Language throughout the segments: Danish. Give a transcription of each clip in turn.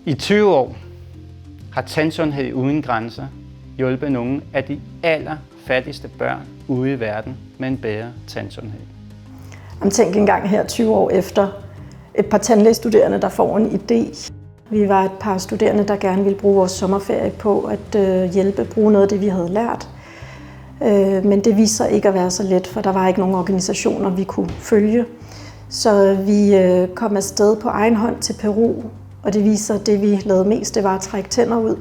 I 20 år har Tandsundhed Uden Grænser hjulpet nogle af de allerfattigste børn ude i verden med en bedre tandsundhed. Tænk engang her 20 år efter et par tandlægestuderende, der får en idé. Vi var et par studerende, der gerne ville bruge vores sommerferie på at bruge noget af det, vi havde lært. Men det viste sig ikke at være så let, for der var ikke nogen organisationer, vi kunne følge. Så vi kom afsted på egen hånd til Peru, og det viste sig, at det vi lavede mest, det var at trække tænder ud.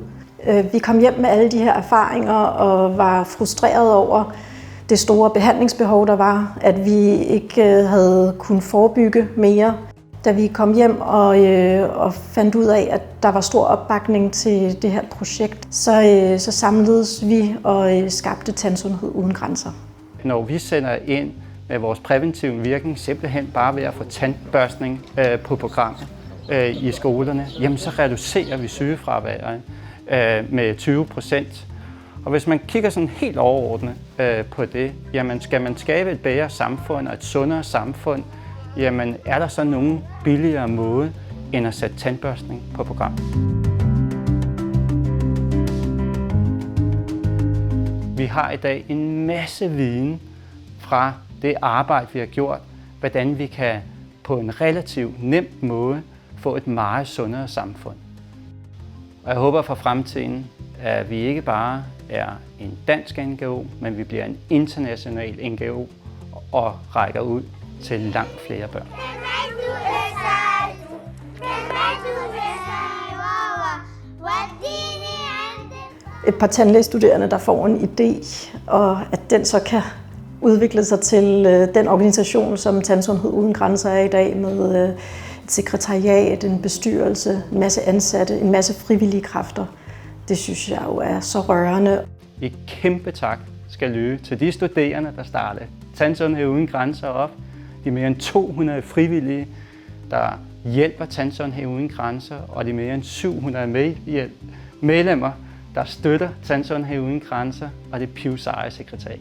Vi kom hjem med alle de her erfaringer og var frustrerede over det store behandlingsbehov, der var, at vi ikke havde kunnet forebygge mere. Da vi kom hjem og fandt ud af, at der var stor opbakning til det her projekt, så samledes vi og skabte Tandsundhed Uden Grænser. Når vi sender ind med vores præventive virkning, simpelthen bare ved at få tandbørstning på programmet i skolerne, jamen så reducerer vi sygefraværet med 20%. Og hvis man kigger sådan helt overordnet på det, jamen skal man skabe et bedre samfund og et sundere samfund, jamen er der så nogen billigere måde end at sætte tandbørstning på programmet? Vi har i dag en masse viden fra det arbejde, vi har gjort, hvordan vi kan på en relativt nem måde få et meget sundere samfund. Og jeg håber for fremtiden, at vi ikke bare er en dansk NGO, men vi bliver en international NGO og rækker ud til langt flere børn. Et par tandlægestuderende, der får en idé, og at den så kan udvikle sig til den organisation, som Tandsundhed Uden Grænser er i dag, med et sekretariat, en bestyrelse, en masse ansatte, en masse frivillige kræfter. Det synes jeg jo er så rørende. Et kæmpe tak skal lyde til de studerende, der startede Tandsundhed Uden Grænser op. De mere end 200 frivillige, der hjælper Tandsundhed Uden Grænser, og de mere end 700 medlemmer, der støtter Tandsundhed Uden Grænser, og det PIVs eget sekretariat.